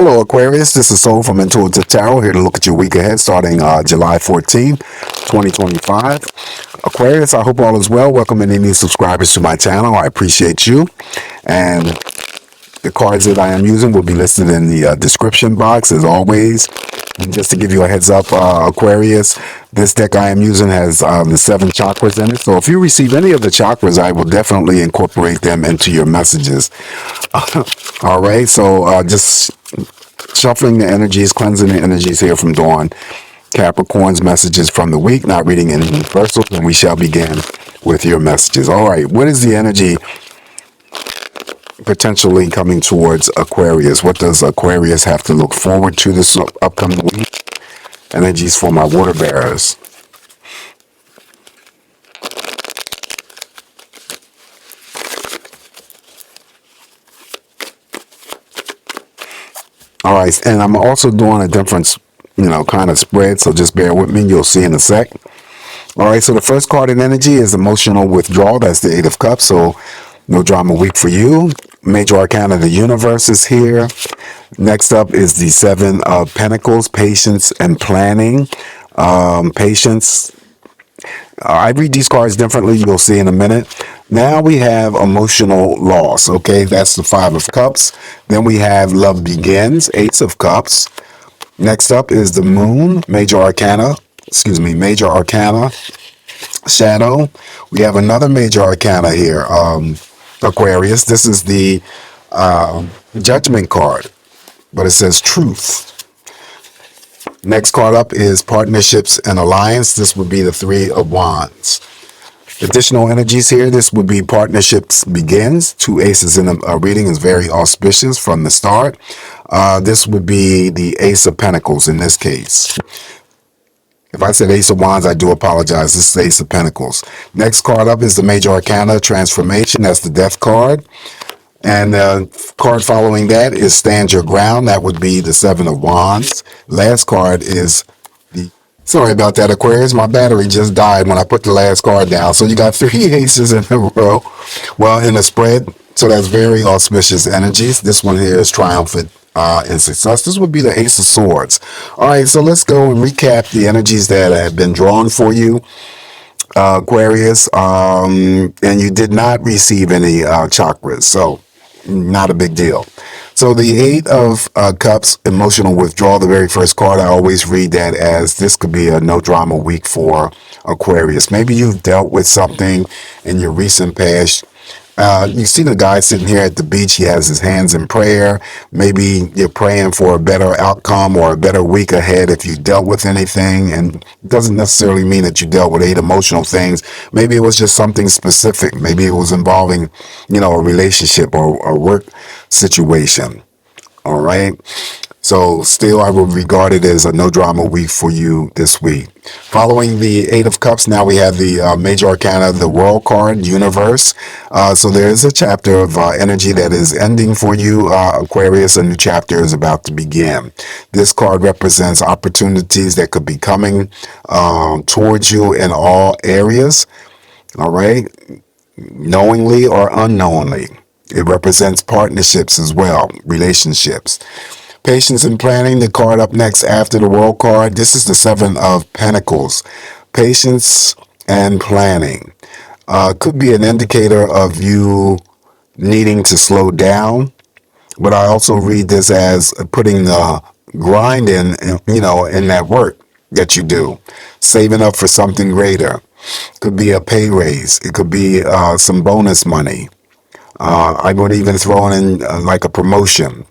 Hello, Aquarius. This is Soul from Intuitive Tarot here to look at your week ahead starting July 14th, 2025. Aquarius, I hope all is well. Welcome any new subscribers to my channel. I appreciate you. And the cards that I am using will be listed in the description box as always. And just to give you a heads up, Aquarius, this deck I am using has the 7 chakras in it. So if you receive any of the chakras, I will definitely incorporate them into your messages. All right, so just shuffling the energies, cleansing the energies here from Dawn. Capricorn's messages from the week, not reading any universals, and we shall begin with your messages. All right, what is the energy potentially coming towards Aquarius? What does Aquarius have to look forward to this upcoming week? Energies for my water bearers. All right, and I'm also doing a different, kind of spread, so just bear with me. You'll see in a sec. All right, so the first card in energy is emotional withdrawal. That's the 8 of Cups, so no drama week for you. Major Arcana of the Universe is here. Next up is the 7 of Pentacles, patience and planning. Patience. I read these cards differently. You'll see in a minute. Now we have emotional loss. Okay, that's the 5 of Cups. Then we have love begins, 8 of Cups. Next up is the Moon, Major Arcana, Shadow. We have another Major Arcana here, Aquarius. This is the Judgment card, but it says Truth. Next card up is Partnerships and Alliance. This would be the 3 of Wands. Additional energies here, this would be Partnerships begins. 2 aces in a reading is very auspicious from the start. This would be the Ace of Pentacles in this case. If I said Ace of Wands, I do apologize. This is Ace of Pentacles. Next card up is the Major Arcana Transformation. That's the Death card. And the card following that is Stand Your Ground. That would be the 7 of Wands. Last card is the... Sorry about that, Aquarius. My battery just died when I put the last card down. So you got 3 aces in a row. Well, in a spread. So that's very auspicious energies. This one here is triumphant and success. This would be the Ace of Swords. All right, so let's go and recap the energies that have been drawn for you, Aquarius. And you did not receive any chakras. So not a big deal. So the 8 of Cups, emotional withdrawal, the very first card, I always read that as this could be a no drama week for Aquarius. Maybe you've dealt with something in your recent past. You see the guy sitting here at the beach. He has his hands in prayer. Maybe you're praying for a better outcome or a better week ahead if you dealt with anything. And it doesn't necessarily mean that you dealt with 8 emotional things. Maybe it was just something specific. Maybe it was involving, a relationship or a work situation. All right. So still, I would regard it as a no drama week for you this week. Following the 8 of Cups, now we have the Major Arcana, the World card, Universe. So there is a chapter of energy that is ending for you, Aquarius. A new chapter is about to begin. This card represents opportunities that could be coming towards you in all areas. All right. Knowingly or unknowingly. It represents partnerships as well, relationships. Patience and planning, the card up next after the World card. This is the 7 of Pentacles. Patience and planning. Could be an indicator of you needing to slow down. But I also read this as putting the grind in that work that you do. Saving up for something greater. Could be a pay raise. It could be some bonus money. I would even throw in like a promotion.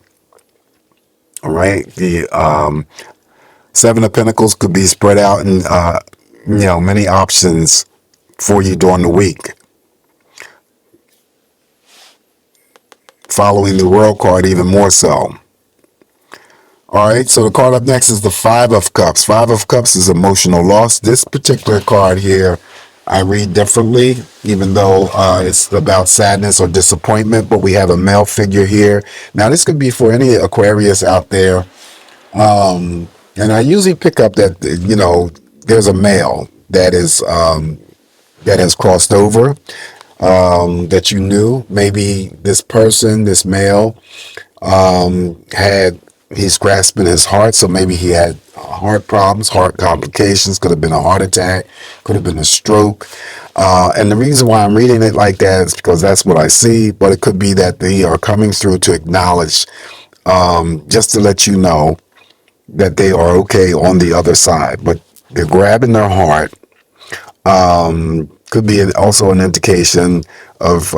All right. The 7 of Pentacles could be spread out in, many options for you during the week. Following the World card even more so. All right. So the card up next is the 5 of Cups. 5 of Cups is emotional loss. This particular card here, I read differently, even though it's about sadness or disappointment, but we have a male figure here. Now, this could be for any Aquarius out there. And I usually pick up that, there's a male that is that has crossed over, that you knew. Maybe this person, this male, had He's grasping his heart, so maybe he had heart problems, heart complications. Could have been a heart attack, could have been a stroke. And the reason why I'm reading it like that is because that's what I see. But it could be that they are coming through to acknowledge, just to let you know that they are okay on the other side. But they're grabbing their heart. Could be also an indication of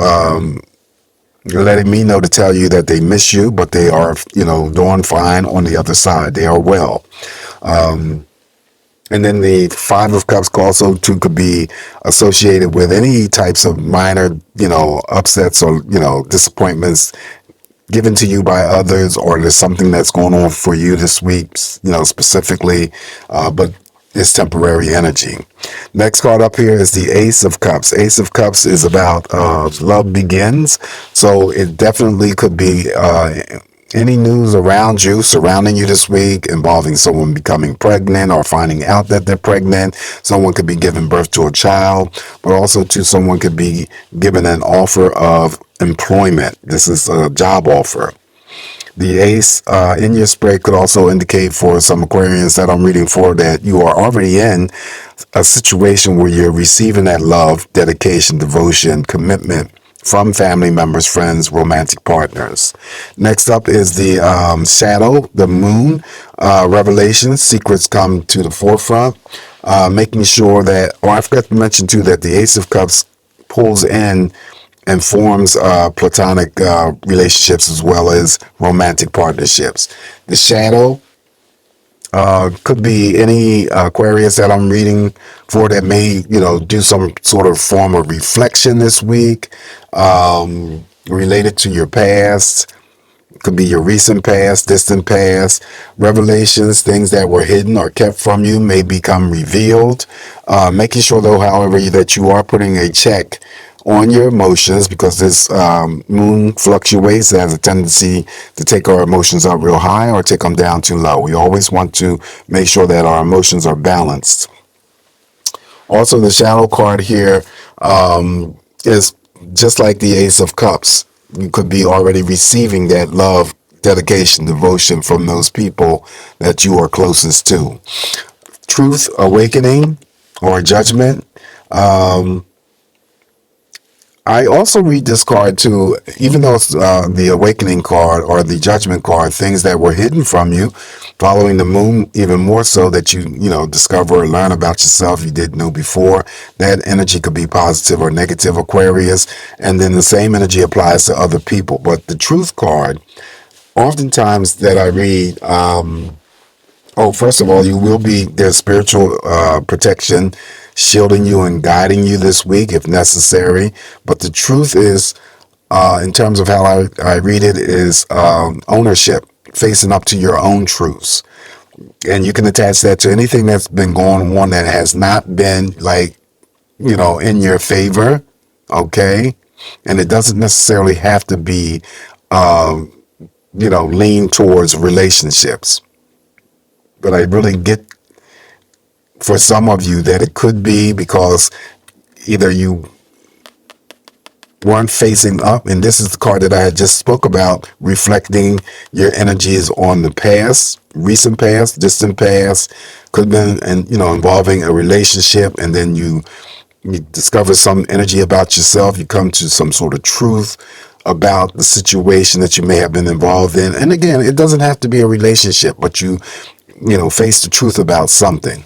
letting me know to tell you that they miss you, but they are, doing fine on the other side. They are well. And then the Five of Cups also too could be associated with any types of minor, upsets or, disappointments given to you by others, or there's something that's going on for you this week, specifically, but it's temporary energy. Next card up here is the Ace of Cups. Ace of Cups is about love begins. So it definitely could be any news around you, surrounding you this week, involving someone becoming pregnant or finding out that they're pregnant. Someone could be giving birth to a child, but also too, someone could be given an offer of employment. This is a job offer. The ace in your spread could also indicate for some Aquarians that I'm reading for that you are already in a situation where you're receiving that love, dedication, devotion, commitment from family members, friends, romantic partners. Next up is the shadow, the moon, revelations, secrets come to the forefront, making sure that, I forgot to mention too, that the Ace of Cups pulls in and forms platonic relationships as well as romantic partnerships. The shadow could be any Aquarius that I'm reading for that may, do some sort of form of reflection this week related to your past. Could be your recent past, distant past. Revelations, things that were hidden or kept from you may become revealed. Making sure, though, however, that you are putting a check on your emotions, because this moon fluctuates. It has a tendency to take our emotions up real high or take them down too low. We always want to make sure that our emotions are balanced. Also, the shadow card here is just like the Ace of Cups. You could be already receiving that love, dedication, devotion from those people that you are closest to. Truth, awakening, or judgment. I also read this card too, even though it's the awakening card or the judgment card, things that were hidden from you, following the moon, even more so that you discover or learn about yourself you didn't know before. That energy could be positive or negative, Aquarius, and then the same energy applies to other people. But the truth card, oftentimes that I read, first of all, there's spiritual protection shielding you and guiding you this week if necessary. But the truth is, in terms of how I read it, is ownership, facing up to your own truths. And you can attach that to anything that's been going on that has not been in your favor. Okay. And it doesn't necessarily have to be, lean towards relationships. But I really get for some of you that it could be because either you weren't facing up, and this is the card that I had just spoke about, reflecting your energies on the past, recent past, distant past, could have been, involving a relationship, and then you discover some energy about yourself. You come to some sort of truth about the situation that you may have been involved in. And again, it doesn't have to be a relationship, but you face the truth about something.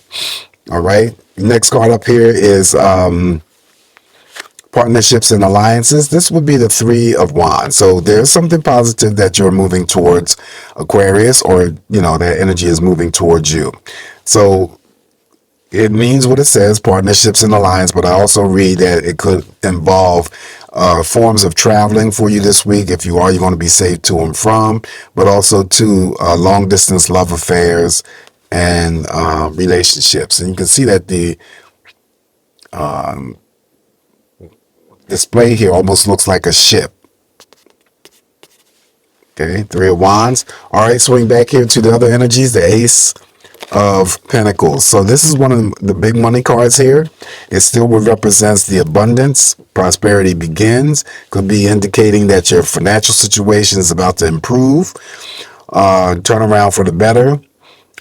All right. Next card up here is partnerships and alliances. This would be the Three of Wands. So there's something positive that you're moving towards, Aquarius, or that energy is moving towards you. So it means what it says, partnerships and alliance, but I also read that it could involve forms of traveling for you this week. If you are, you're going to be safe to and from, but also to long distance love affairs and relationships. And you can see that the display here almost looks like a ship. Okay, Three of Wands. All right, swing back here to the other energies, the Ace of Pentacles. So this is one of the big money cards here. It still represents the abundance. Prosperity begins. Could be indicating that your financial situation is about to improve. turn around for the better.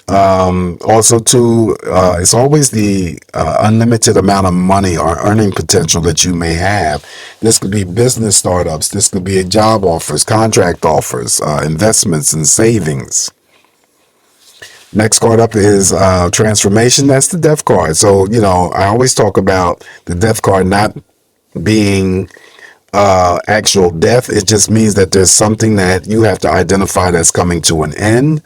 Also, too, it's always the unlimited amount of money or earning potential that you may have. This could be business startups. This could be job offers, contract offers, investments and savings. Next card up is transformation. That's the death card. So, I always talk about the death card not being actual death. It just means that there's something that you have to identify that's coming to an end.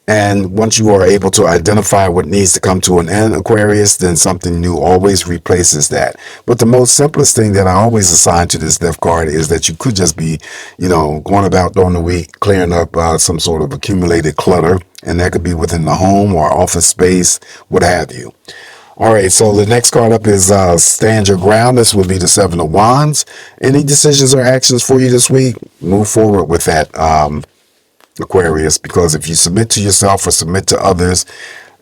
And once you are able to identify what needs to come to an end, Aquarius, then something new always replaces that. But the most simplest thing that I always assign to this death card is that you could just be, going about during the week, clearing up some sort of accumulated clutter. And that could be within the home or office space, what have you. All right, so the next card up is Stand Your Ground. This would be the Seven of Wands. Any decisions or actions for you this week, move forward with that, Aquarius, because if you submit to yourself or submit to others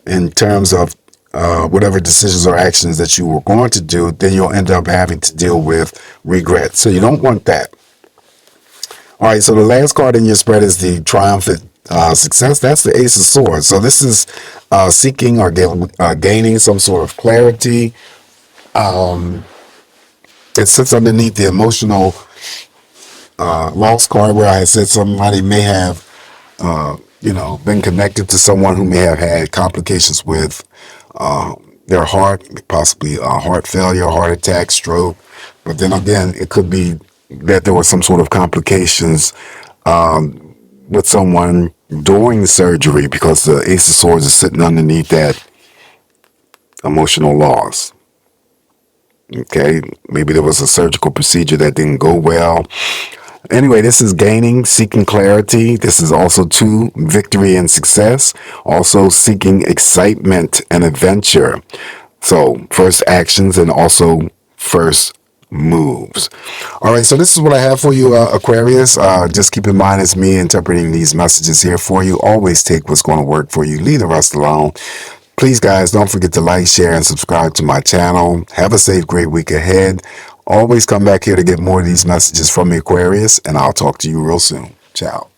in terms of whatever decisions or actions that you were going to do, then you'll end up having to deal with regret. So you don't want that. All right, so the last card in your spread is the Triumphant Success. That's the Ace of Swords. So this is seeking or gaining some sort of clarity. It sits underneath the emotional loss card, where I said somebody may have been connected to someone who may have had complications with their heart, possibly heart failure, heart attack, stroke. But then again, it could be that there was some sort of complications with someone during the surgery, because the Ace of Swords is sitting underneath that emotional loss. Okay, maybe there was a surgical procedure that didn't go well. Anyway, this is gaining, seeking clarity. This is also too victory and success. Also seeking excitement and adventure. So first actions and also first moves. All right, so this is what I have for you, Aquarius. Just keep in mind, it's me interpreting these messages here for you. Always take what's going to work for you. Leave the rest alone. Please, guys, don't forget to like, share, and subscribe to my channel. Have a safe, great week ahead. Always come back here to get more of these messages from me, Aquarius, and I'll talk to you real soon. Ciao.